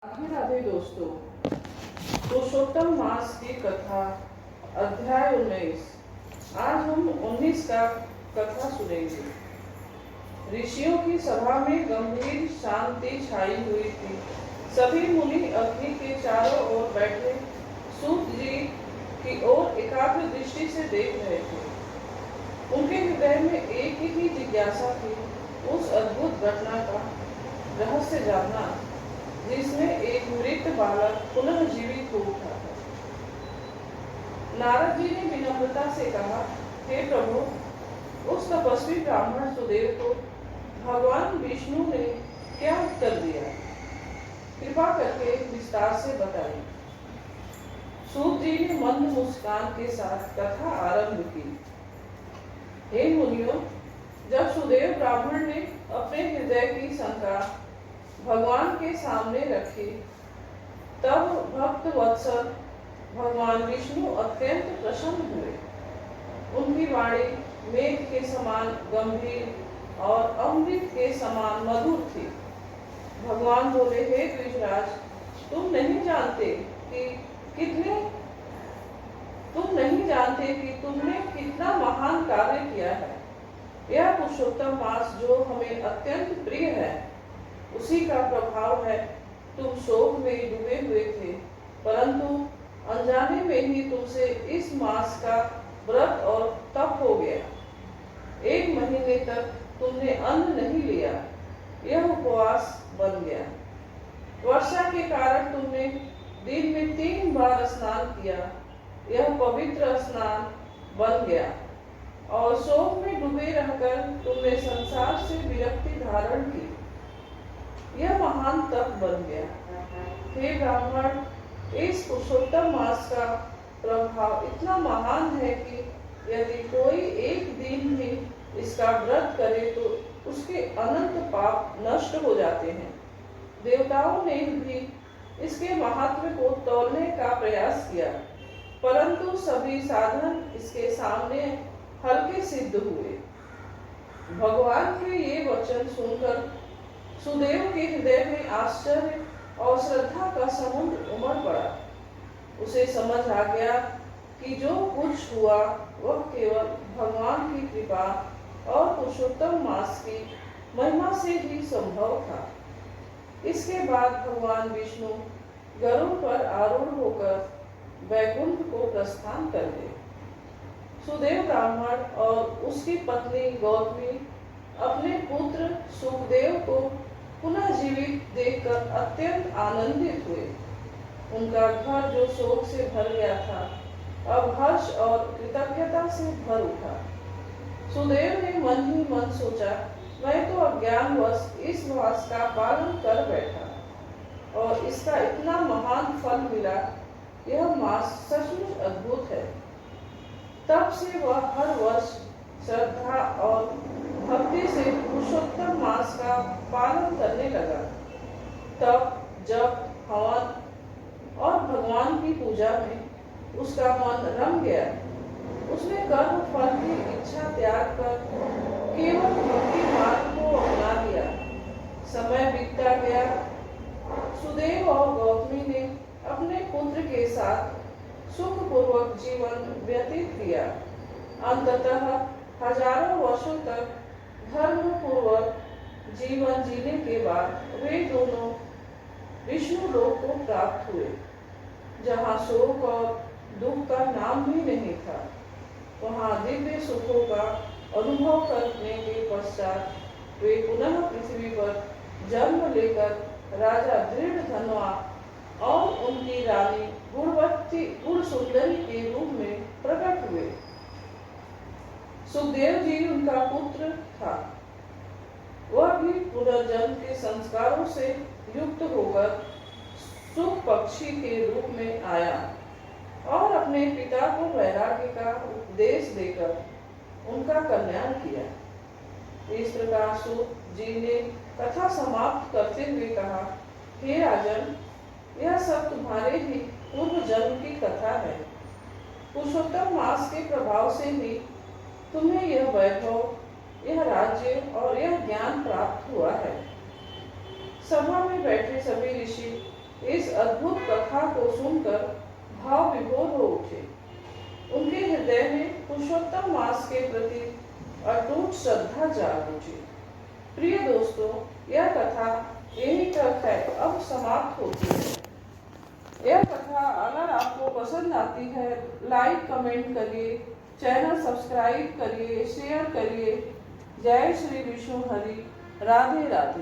राधे राधे दोस्तों। पुरुषोत्तम मास की कथा अध्याय 19। आज हम 19 का कथा सुनेंगे। ऋषियों की सभा में गंभीर शांति छाई हुई थी। सभी मुनि अग्नि के चारों ओर बैठे सूत जी की ओर एकाग्र दृष्टि से देख रहे थे। उनके हृदय में एक ही जिज्ञासा थी, उस अद्भुत घटना का रहस्य जानना जिसमें एक मृत बालक पुनः जीवित हो उठा था। नारद जी ने विनम्रता से कहा, हे प्रभु, उस तपस्वी ब्राह्मण सुदेव को भगवान विष्णु ने क्या उत्तर दिया? कृपा करके विस्तार से बताइए। सूत जी ने मंद मुस्कान के साथ कथा आरंभ की। हे मुनियों, जब सुदेव ब्राह्मण ने अपने हृदय की शंका भगवान के सामने रखी, तब भक्त वत्सल भगवान विष्णु अत्यंत प्रसन्न हुए। उनकी वाणी मेघ के समान गंभीर और अमृत के समान मधुर थी। भगवान बोले, हे द्विजराज, तुम नहीं जानते कि तुमने कितना महान कार्य किया है। यह पुरुषोत्तम मास जो हमें अत्यंत प्रिय है, उसी का प्रभाव है। तुम शोक में डूबे हुए थे, परंतु अनजाने में ही तुमसे इस मास का व्रत और तप हो गया। 1 महीने तक तुमने अन्न नहीं लिया, यह उपवास बन गया। वर्षा के कारण तुमने दिन में 3 बार स्नान किया, यह पवित्र स्नान बन गया। और शोक में डूबे रहकर तुमने संसार से विरक्ति धारण की, यह महान तप बन गया। हे ब्राह्मण, इस पुरुषोत्तम मास का प्रभाव इतना महान है कि यदि कोई एक दिन भी इसका व्रत करे तो उसके अनंत पाप नष्ट हो जाते हैं। देवताओं ने भी इसके महत्व को तौलने का प्रयास किया, परंतु सभी साधन इसके सामने हल्के सिद्ध हुए। भगवान के ये वचन सुनकर सुदेव के हृदय में आश्चर्य और श्रद्धा का समुद्र उमड़ पड़ा। उसे समझ आ गया कि जो कुछ हुआ वह केवल भगवान की कृपा और पुरुषोत्तम मास की महिमा से ही संभव था। इसके बाद भगवान विष्णु गरुड़ पर आरूढ़ होकर वैकुंठ को प्रस्थान कर गए। सुदेव ब्राह्मण और उसकी पत्नी गौतमी अपने पुत्र सुखदेव को पुनः जीवित देखकर अत्यंत आनंदित हुए। उनका घर जो शोक से भर गया था, अब हर्ष और कृतज्ञता से भर उठा। सुदेव ने मन ही मन सोचा, मैं तो अज्ञानवश इस मास का पालन कर बैठा और इसका इतना महान फल मिला। यह मास सचमुच अद्भुत है। तब से वह हर वर्ष श्रद्धा और भक्ति से पुरुषोत्तम मास का पालन करने लगा। तब जब हवन और भगवान की पूजा में उसका मन रम गया। उसने कर्म फल की इच्छा त्याग कर केवल भक्ति मार्ग को अपना लिया। समय बीतता गया। सुदेव और गौतमी ने अपने पुत्र के साथ सुखपूर्वक जीवन व्यतीत किया। अंततः हजारों वर्षों तक धर्म पूर्वक जीवन जीने के बाद वे दोनों विष्णु लोक को प्राप्त हुए, जहाँ शोक और दुख का नाम भी नहीं था। वहाँ दिव्य सुखों का अनुभव करने के पश्चात वे पुनः पृथ्वी पर जन्म लेकर राजा दृढ़धनवा और उनकी रानी गुण सुंदरी के रूप में प्रकट हुए। सुखदेव जी उनका पुत्र था। वह भी पुनर्जन्म के संस्कारों से युक्त होकर सुख पक्षी के रूप में आया और अपने पिता को वैराग्य का उपदेश देकर उनका कल्याण किया। इस प्रकार सूत जी ने कथा समाप्त करते हुए कहा, हे राजन, यह सब तुम्हारे ही पूर्व जन्म की कथा है। पुरुषोत्तम मास के प्रभाव से ही तुम्हें यह वैभव, यह राज्य और यह ज्ञान प्राप्त हुआ है। सभा में बैठे सभी ऋषि इस अद्भुत कथा को सुनकर भाव विभोर हो उठे। उनके हृदय में पुरुषोत्तम मास के प्रति अटूट श्रद्धा जाग उठी। प्रिय दोस्तों, यह कथा यही तक है, अब समाप्त होती है। यह कथा अगर आपको पसंद आती है, लाइक कमेंट करिए, चैनल सब्सक्राइब करिए, शेयर करिए। जय श्री विष्णु हरि। राधे राधे।